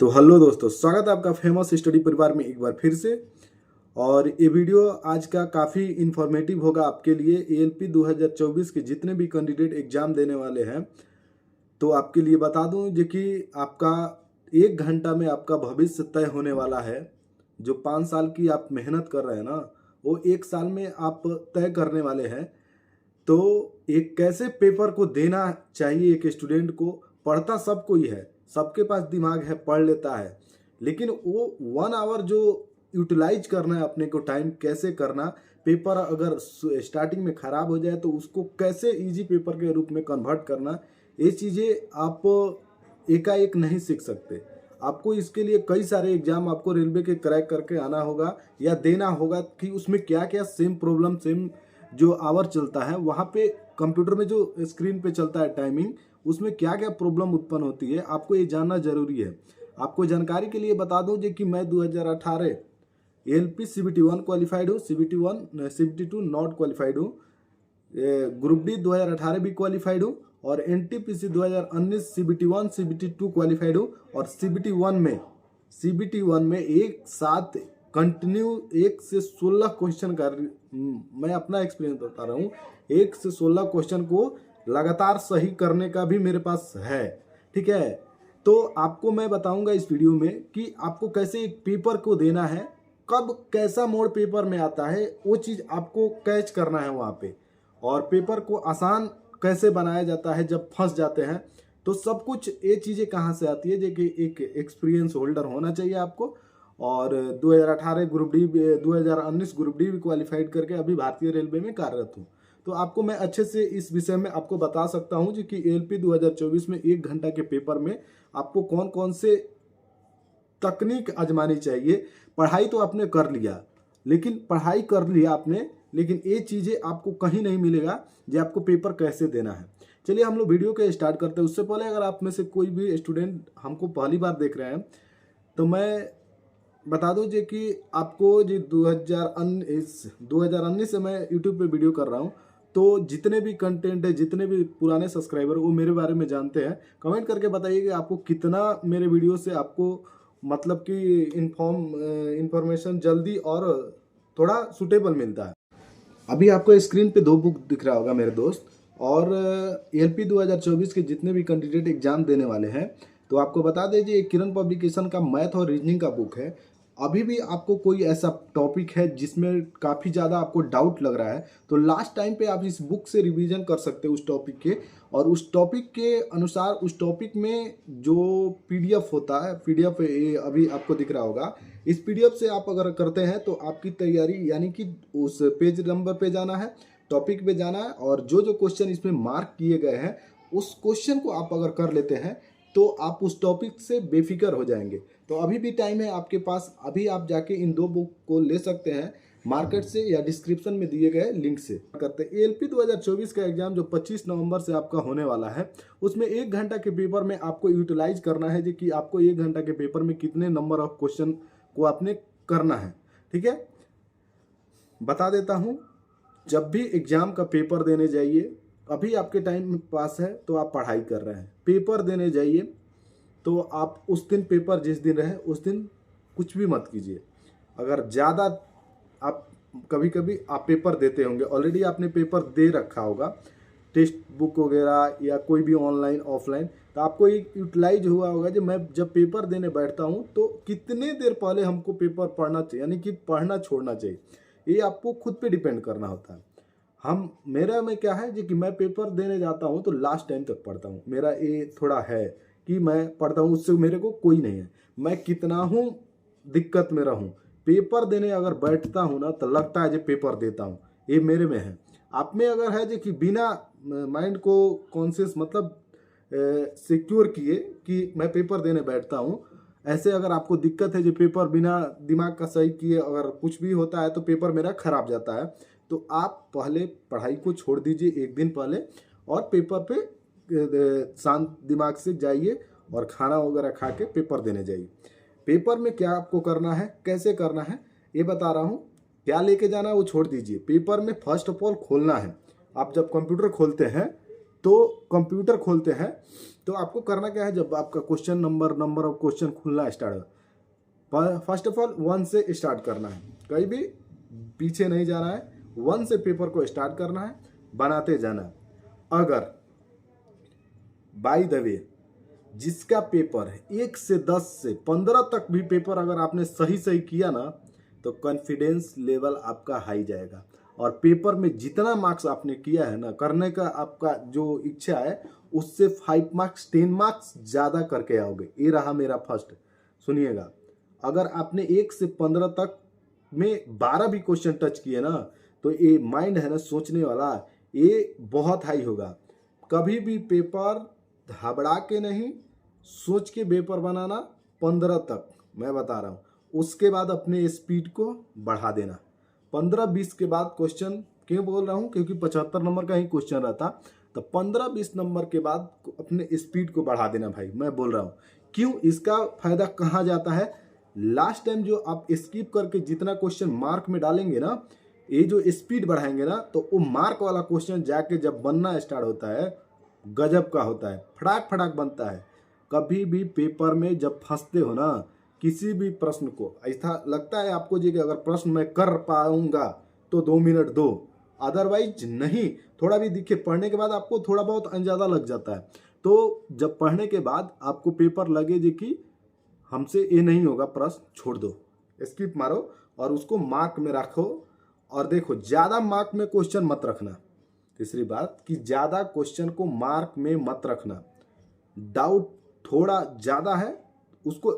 तो हेलो दोस्तों, स्वागत है आपका फेमस स्टडी परिवार में एक बार फिर से। और ये वीडियो आज का काफ़ी इन्फॉर्मेटिव होगा आपके लिए। एएलपी 2024 के जितने भी कैंडिडेट एग्जाम देने वाले हैं, तो आपके लिए बता दूं जो कि आपका 1 घंटा में आपका भविष्य तय होने वाला है। जो 5 साल की आप मेहनत कर रहे हैं ना, वो 1 साल में आप तय करने वाले हैं। तो एक कैसे पेपर को देना चाहिए एक स्टूडेंट को, पढ़ता सबको ही है, सबके पास दिमाग है, पढ़ लेता है, लेकिन वो 1 आवर जो यूटिलाइज करना है अपने को, टाइम कैसे करना, पेपर अगर स्टार्टिंग में ख़राब हो जाए तो उसको कैसे इजी पेपर के रूप में कन्वर्ट करना, ये चीज़ें आप एकाएक नहीं सीख सकते। आपको इसके लिए कई सारे एग्जाम आपको रेलवे के क्रैक करके आना होगा या देना होगा कि उसमें क्या क्या सेम प्रॉब्लम, सेम जो आवर चलता है वहाँ पे कंप्यूटर में जो स्क्रीन पे चलता है टाइमिंग, उसमें क्या क्या प्रॉब्लम उत्पन्न होती है, आपको ये जानना जरूरी है। आपको जानकारी के लिए बता दूं कि मैं 2018 एलपी सीबीटी 1 क्वालिफाइड हूँ, सीबीटी 2 नॉट क्वालिफाइड हूँ, ग्रुप डी 2018 भी क्वालिफाइड हूँ, और एनटीपीसी 2019 सीबीटी 1 सीबीटी 2 क्वालिफाइड हूँ। और सीबीटी 1 में एक साथ कंटिन्यू 1 से 16 क्वेश्चन का, मैं अपना एक्सपीरियंस बता रहा हूँ, 1 से 16 क्वेश्चन को लगातार सही करने का भी मेरे पास है। ठीक है, तो आपको मैं बताऊंगा इस वीडियो में कि आपको कैसे एक पेपर को देना है, कब कैसा मोड पेपर में आता है, वो चीज़ आपको कैच करना है वहाँ पे, और पेपर को आसान कैसे बनाया जाता है जब फंस जाते हैं। तो सब कुछ ये चीज़ें कहाँ से आती है, जो कि एक एक्सपीरियंस होल्डर होना चाहिए आपको। और 2018 ग्रुप डी, 2019 ग्रुप डी भी क्वालिफाइड करके अभी भारतीय रेलवे में कार्यरत हूँ। तो आपको मैं अच्छे से इस विषय में आपको बता सकता हूँ जी कि एलपी 2024 में 1 घंटा के पेपर में आपको कौन कौन से तकनीक आजमानी चाहिए। पढ़ाई तो आपने कर लिया, लेकिन पढ़ाई कर लिया आपने, लेकिन ये चीज़ें आपको कहीं नहीं मिलेगा जो आपको पेपर कैसे देना है। चलिए हम लोग वीडियो के स्टार्ट करते हैं। उससे पहले अगर आप में से कोई भी स्टूडेंट हमको पहली बार देख रहे हैं, तो मैं बता दूं जी कि आपको जी 2019 से मैं यूट्यूब पे वीडियो कर रहा हूं, तो जितने भी कंटेंट है, जितने भी पुराने सब्सक्राइबर वो मेरे बारे में जानते हैं। कमेंट करके बताइए कि आपको कितना मेरे वीडियो से आपको मतलब कि इंफॉर्मेशन जल्दी और थोड़ा सुटेबल मिलता है। अभी आपको स्क्रीन पे 2 बुक दिख रहा होगा मेरे दोस्त, और एलपी 2024 के जितने भी कैंडिडेट एग्जाम देने वाले हैं, तो आपको बता दीजिए किरण पब्लिकेशन का मैथ और रीजनिंग का बुक है। अभी भी आपको कोई ऐसा टॉपिक है जिसमें काफ़ी ज़्यादा आपको डाउट लग रहा है, तो लास्ट टाइम पे आप इस बुक से रिवीजन कर सकते हो उस टॉपिक के, और उस टॉपिक के अनुसार उस टॉपिक में जो पीडीएफ होता है, पीडीएफ अभी आपको दिख रहा होगा, इस पीडीएफ से आप अगर करते हैं तो आपकी तैयारी, यानी कि उस पेज नंबर पे जाना है, टॉपिक पे जाना है, और जो जो क्वेश्चन इसमें मार्क किए गए हैं उस क्वेश्चन को आप अगर कर लेते हैं तो आप उस टॉपिक से बेफिक्र हो जाएंगे। तो अभी भी टाइम है आपके पास, अभी आप जाके इन 2 बुक को ले सकते हैं मार्केट से या डिस्क्रिप्शन में दिए गए लिंक से। करते एलपी 2024 का एग्जाम जो 25 नवंबर से आपका होने वाला है, उसमें 1 घंटा के पेपर में आपको यूटिलाइज करना है जी कि आपको 1 घंटा के पेपर में कितने नंबर ऑफ क्वेश्चन को आपने करना है। ठीक है, बता देता हूँ, जब भी एग्जाम का पेपर देने जाइए, अभी आपके टाइम पास है तो आप पढ़ाई कर रहे हैं, पेपर देने जाइए तो आप उस दिन, पेपर जिस दिन रहे उस दिन कुछ भी मत कीजिए। अगर ज़्यादा आप कभी कभी आप पेपर देते होंगे, ऑलरेडी आपने पेपर दे रखा होगा, टेक्स्ट बुक वगैरह या कोई भी ऑनलाइन ऑफलाइन, तो आपको एक यूटिलाइज हुआ होगा कि मैं जब पेपर देने बैठता हूँ तो कितने देर पहले हमको पेपर पढ़ना चाहिए, यानी कि पढ़ना छोड़ना चाहिए। ये आपको खुद पे डिपेंड करना होता है। मेरा में क्या है जी कि मैं पेपर देने जाता हूँ तो लास्ट टाइम तक पढ़ता हूँ। मेरा ये थोड़ा है कि मैं पढ़ता हूँ, उससे मेरे को कोई नहीं है, मैं कितना हूँ दिक्कत में रहूँ, पेपर देने अगर बैठता हूँ ना तो लगता है जो पेपर देता हूँ, ये मेरे में है। आप में अगर है जो कि बिना माइंड को कॉन्शियस, मतलब सिक्योर किए कि मैं पेपर देने बैठता हूँ, ऐसे अगर आपको दिक्कत है जो पेपर बिना दिमाग का सही किए अगर कुछ भी होता है तो पेपर मेरा खराब जाता है, तो आप पहले पढ़ाई को छोड़ दीजिए 1 दिन पहले, और पेपर पे शांत दिमाग से जाइए और खाना वगैरह खा के पेपर देने जाइए। पेपर में क्या आपको करना है, कैसे करना है, ये बता रहा हूँ। क्या लेके जाना है वो छोड़ दीजिए। पेपर में फर्स्ट ऑफ ऑल खोलना है, आप जब कंप्यूटर खोलते हैं तो आपको करना क्या है, जब आपका question number of question Khulna start हो, फर्स्ट ऑफ ऑल 1 से स्टार्ट करना है, कहीं भी पीछे नहीं जाना है, 1 से पेपर को स्टार्ट करना है, बनाते जाना है। अगर बाय द वे जिसका पेपर है 1 से 10 से 15 तक भी पेपर अगर आपने सही किया ना, तो कॉन्फिडेंस लेवल आपका हाई जाएगा, और पेपर में जितना मार्क्स आपने किया है ना, करने का आपका जो इच्छा है उससे 5 मार्क्स 10 मार्क्स ज़्यादा करके आओगे। ये रहा मेरा फर्स्ट। सुनिएगा, अगर आपने 1 से 15 तक में 12 भी क्वेश्चन टच किए ना, तो ये माइंड है ना सोचने वाला, ये बहुत हाई होगा। कभी भी पेपर घबरा के नहीं, सोच के पेपर बनाना 15 तक मैं बता रहा हूँ। उसके बाद अपने स्पीड को बढ़ा देना। 15-20 के बाद क्वेश्चन क्यों बोल रहा हूँ, क्योंकि 75 नंबर का ही क्वेश्चन रहता, तो 15-20 नंबर के बाद अपने स्पीड को बढ़ा देना भाई, मैं बोल रहा हूँ। क्यों, इसका फायदा कहाँ जाता है, लास्ट टाइम जो आप स्किप करके जितना क्वेश्चन मार्क में डालेंगे ना, ये जो स्पीड बढ़ाएंगे ना, तो वो मार्क वाला क्वेश्चन जाके जब बनना स्टार्ट होता है, गजब का होता है, फटाक फटाक बनता है। कभी भी पेपर में जब फंसते हो ना, किसी भी प्रश्न को ऐसा लगता है आपको जी कि अगर प्रश्न मैं कर पाऊंगा तो 2 मिनट दो, अदरवाइज नहीं। थोड़ा भी दिखे, पढ़ने के बाद आपको थोड़ा बहुत अंदाजा लग जाता है, तो जब पढ़ने के बाद आपको पेपर लगे जी कि हमसे ये नहीं होगा, प्रश्न छोड़ दो, स्किप मारो और उसको मार्क में रखो। और देखो, ज़्यादा मार्क में क्वेश्चन मत रखना। तीसरी बात कि ज़्यादा क्वेश्चन को मार्क में मत रखना। डाउट थोड़ा ज़्यादा है उसको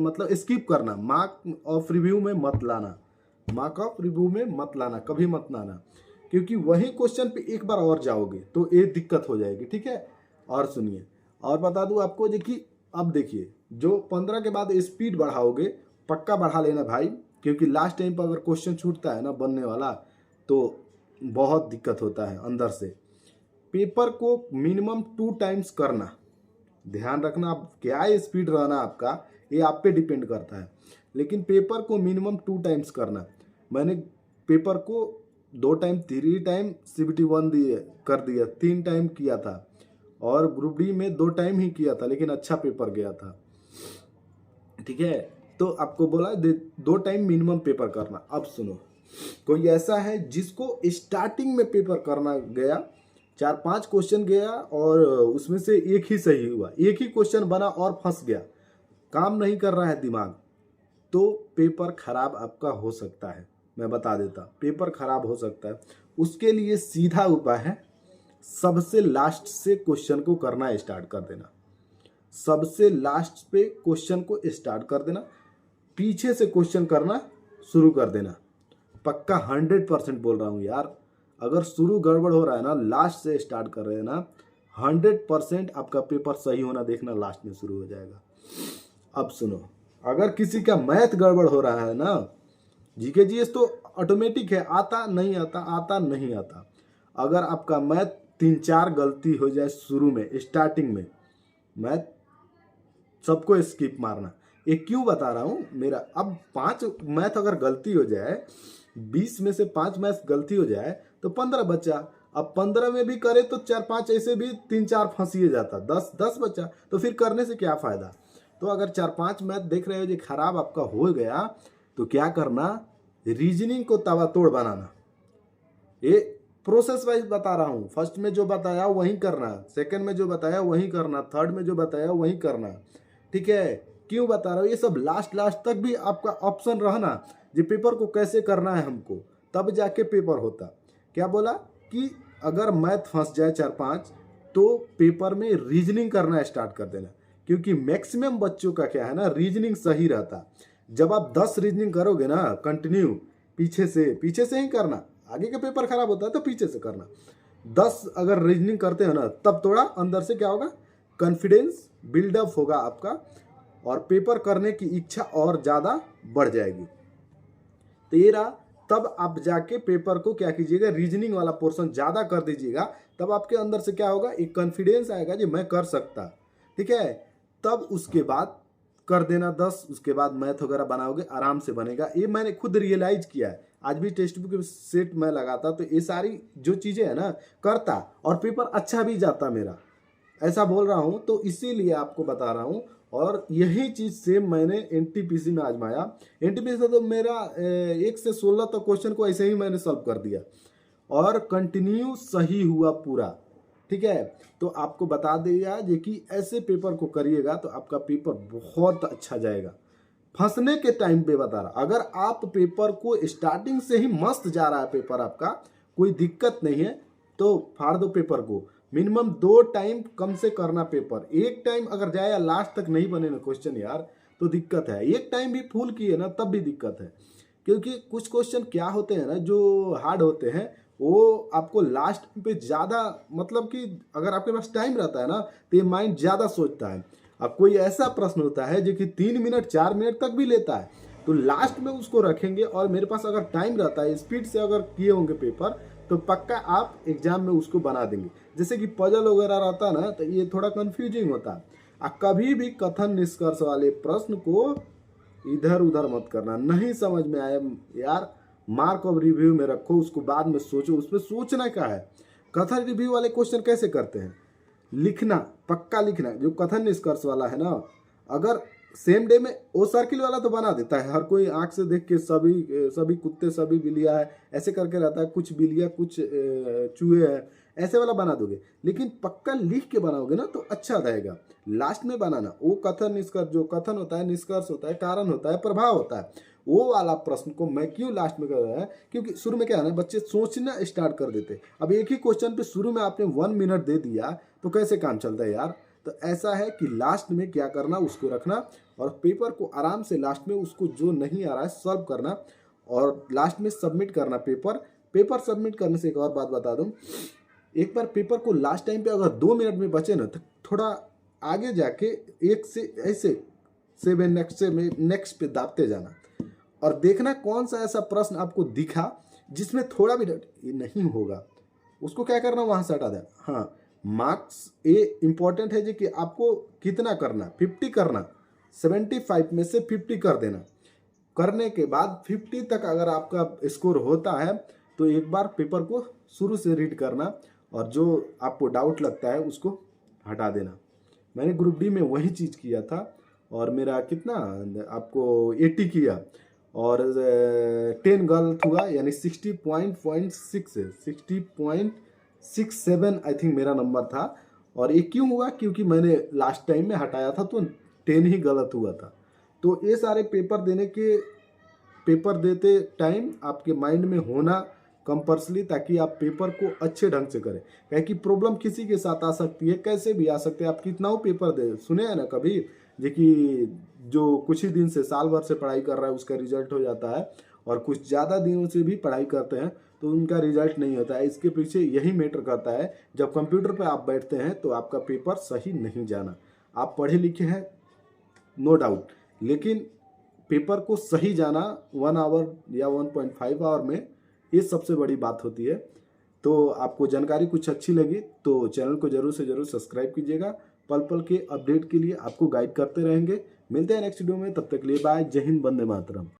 मतलब स्किप करना, मार्क ऑफ रिव्यू में मत लाना, मार्क ऑफ रिव्यू में मत लाना, कभी मत लाना, क्योंकि वही क्वेश्चन पे एक बार और जाओगे तो ये दिक्कत हो जाएगी। ठीक है, और सुनिए, और बता दूं आपको कि अब देखिए, जो 15 के बाद स्पीड बढ़ाओगे, पक्का बढ़ा लेना भाई, क्योंकि लास्ट टाइम पर अगर क्वेश्चन छूटता है ना बनने वाला, तो बहुत दिक्कत होता है अंदर से। पेपर को मिनिमम 2 टाइम्स करना, ध्यान रखना। आप क्या स्पीड रहना आपका, ये आप पे डिपेंड करता है, लेकिन पेपर को मिनिमम 2 टाइम्स करना। मैंने पेपर को 2 टाइम 3 टाइम CBT 1 कर दिया, 3 टाइम किया था, और ग्रुप डी में 2 टाइम ही किया था, लेकिन अच्छा पेपर गया था। ठीक है, तो आपको बोला 2 टाइम मिनिमम पेपर करना। अब सुनो, कोई ऐसा है जिसको स्टार्टिंग में पेपर करना गया, 4-5 क्वेश्चन गया और उसमें से एक ही सही हुआ, एक ही क्वेश्चन बना और फंस गया, काम नहीं कर रहा है दिमाग, तो पेपर खराब आपका हो सकता है। मैं बता देता, पेपर खराब हो सकता है। उसके लिए सीधा उपाय है, सबसे लास्ट से क्वेश्चन को करना स्टार्ट कर देना। सबसे लास्ट पे क्वेश्चन को स्टार्ट कर देना, पीछे से क्वेश्चन करना शुरू कर देना। पक्का 100% बोल रहा हूँ यार, अगर शुरू गड़बड़ हो रहा है ना, लास्ट से स्टार्ट कर रहे हैं ना, 100% आपका पेपर सही होना देखना लास्ट में शुरू हो जाएगा। अब सुनो, अगर किसी का मैथ गड़बड़ हो रहा है ना, जीके जीएस तो ऑटोमेटिक है, आता नहीं आता, आता नहीं आता। अगर आपका मैथ 3-4 गलती हो जाए शुरू में, स्टार्टिंग में, मैथ सबको स्किप मारना। ये क्यों बता रहा हूँ, मेरा अब 5 मैथ अगर गलती हो जाए, 20 में से 5 मैथ गलती हो जाए तो 15 बचा। अब 15 में भी करे तो 4-5 ऐसे भी 3-4 फंसिए जाता, 10 बचा, तो फिर करने से क्या फ़ायदा। तो अगर 4-5 मैथ देख रहे हो जो खराब आपका हो गया, तो क्या करना, रीजनिंग को तवातोड़ बनाना। ये प्रोसेस वाइज बता रहा हूँ, फर्स्ट में जो बताया वही करना, सेकंड में जो बताया वही करना, थर्ड में जो बताया वही करना। ठीक है, क्यों बता रहा हूँ, ये सब लास्ट तक भी आपका ऑप्शन रहना, जो पेपर को कैसे करना है हमको, तब जाके पेपर होता। क्या बोला कि अगर मैथ फंस जाए 4-5, तो पेपर में रीजनिंग करना स्टार्ट कर देना, क्योंकि मैक्सिमम बच्चों का क्या है ना, रीजनिंग सही रहता। जब आप 10 रीजनिंग करोगे ना कंटिन्यू, पीछे से ही करना, आगे का पेपर खराब होता है तो पीछे से करना। 10 अगर रीजनिंग करते हो ना, तब थोड़ा अंदर से क्या होगा, कॉन्फिडेंस बिल्डअप होगा आपका, और पेपर करने की इच्छा और ज़्यादा बढ़ जाएगी। तेरा तब आप जाके पेपर को क्या कीजिएगा, रीजनिंग वाला पोर्शन ज़्यादा कर दीजिएगा, तब आपके अंदर से क्या होगा, एक कॉन्फिडेंस आएगा जी मैं कर सकता। ठीक है, तब उसके बाद कर देना 10, उसके बाद मैथ वगैरह बनाओगे, आराम से बनेगा। ये मैंने खुद रियलाइज किया है, आज भी टेक्स्ट बुक सेट मैं लगाता तो ये सारी जो चीज़ें है ना करता, और पेपर अच्छा भी जाता मेरा, ऐसा बोल रहा हूँ तो इसीलिए आपको बता रहा हूँ। और यही चीज़ सेम मैंने एनटीपीसी में आजमाया। एनटीपीसी से तो मेरा 1 से 16 तक क्वेश्चन को ऐसे ही मैंने सॉल्व कर दिया और कंटिन्यू सही हुआ पूरा। ठीक है, तो आपको बता दिया जे कि ऐसे पेपर को करिएगा तो आपका पेपर बहुत अच्छा जाएगा। फंसने के टाइम पे बता रहा, अगर आप पेपर को स्टार्टिंग से ही मस्त जा रहा है पेपर आपका, कोई दिक्कत नहीं है, तो फाड़ दो पेपर को। मिनिमम 2 टाइम कम से करना पेपर। एक टाइम अगर जाए या लास्ट तक नहीं बने ना क्वेश्चन यार तो दिक्कत है। एक टाइम भी फुल किए ना तब भी दिक्कत है, क्योंकि कुछ क्वेश्चन क्या होते हैं ना जो हार्ड होते हैं वो आपको लास्ट पे ज़्यादा, मतलब कि अगर आपके पास टाइम रहता है ना तो ये माइंड ज़्यादा सोचता है। अब कोई ऐसा प्रश्न होता है जो कि 3 मिनट 4 मिनट तक भी लेता है, तो लास्ट में उसको रखेंगे और मेरे पास अगर टाइम रहता है, स्पीड से अगर किए होंगे पेपर, तो पक्का आप एग्जाम में उसको बना देंगे। जैसे कि पजल वगैरह रहता है ना तो ये थोड़ा कंफ्यूजिंग होता है। कभी भी कथन निष्कर्ष वाले प्रश्न को इधर उधर मत करना। नहीं समझ में आया यार, मार्क ऑफ रिव्यू में रखो, उसको बाद में सोचो। उसमें सोचना क्या है। कथन रिव्यू वाले क्वेश्चन कैसे करते हैं, लिखना, पक्का लिखना। जो कथन निष्कर्ष वाला है ना, अगर सेम डे में, वो सर्किल वाला तो बना देता है हर कोई, आंख से देख के सभी कुत्ते सभी बिल्लियाँ है ऐसे करके रहता है, कुछ बिल्लियाँ कुछ चूहे हैं, ऐसे वाला बना दोगे। लेकिन पक्का लिख के बनाओगे ना तो अच्छा रहेगा। लास्ट में बनाना वो कथन निष्कर्ष, जो कथन होता है, निष्कर्ष होता है, कारण होता है, प्रभाव होता है, वो वाला प्रश्न को मैं क्यों लास्ट में कर रहा है, क्योंकि शुरू में क्या है ना, बच्चे सोचना स्टार्ट कर देते। अब एक ही क्वेश्चन पे शुरू में आपने 1 मिनट दे दिया तो कैसे काम चलता है यार। तो ऐसा है कि लास्ट में क्या करना उसको रखना और पेपर को आराम से लास्ट में उसको जो नहीं आ रहा है सॉल्व करना और लास्ट में सबमिट करना पेपर सबमिट करने से एक और बात बता दूं, एक बार पेपर को लास्ट टाइम पे अगर 2 मिनट में बचे ना तो थोड़ा आगे जाके एक से ऐसे 7 नेक्स्ट पे दाबते जाना और देखना कौन सा ऐसा प्रश्न आपको दिखा जिसमें थोड़ा भी ये नहीं होगा, उसको क्या करना वहां से हटा देना। हाँ, मार्क्स ये इंपॉर्टेंट है जी कि आपको कितना करना, 50 करना, 75 में से 50 कर देना। करने के बाद 50 तक अगर आपका स्कोर होता है तो एक बार पेपर को शुरू से रीड करना और जो आपको डाउट लगता है उसको हटा देना। मैंने ग्रुप डी में वही चीज़ किया था और मेरा कितना आपको 80 किया और 10 गलत हुआ, यानी 60.6 है, 60.67 आई थिंक मेरा नंबर था। और ये क्यों हुआ, क्योंकि मैंने लास्ट टाइम में हटाया था तो 10 ही गलत हुआ था। तो ये सारे पेपर देते टाइम आपके माइंड में होना कंपल्सरी, ताकि आप पेपर को अच्छे ढंग से करें। क्या कि प्रॉब्लम किसी के साथ आ सकती है, कैसे भी आ सकते हैं। आप कितना हो पेपर दे, सुने हैं ना कभी कि जो कुछ ही दिन से साल भर से पढ़ाई कर रहा है उसका रिजल्ट हो जाता है और कुछ ज़्यादा दिनों से भी पढ़ाई करते हैं तो उनका रिजल्ट नहीं होता है। इसके पीछे यही मैटर करता है, जब कंप्यूटर पर आप बैठते हैं तो आपका पेपर सही नहीं जाना। आप पढ़े लिखे हैं नो डाउट, लेकिन पेपर को सही जाना 1 आवर या 1.5 आवर में, ये सबसे बड़ी बात होती है। तो आपको जानकारी कुछ अच्छी लगी तो चैनल को जरूर से जरूर सब्सक्राइब कीजिएगा। पल पल के अपडेट के लिए आपको गाइड करते रहेंगे। मिलते हैं नेक्स्ट वीडियो में, तब तक के लिए बाय। जय हिंद, वंदे मातरम।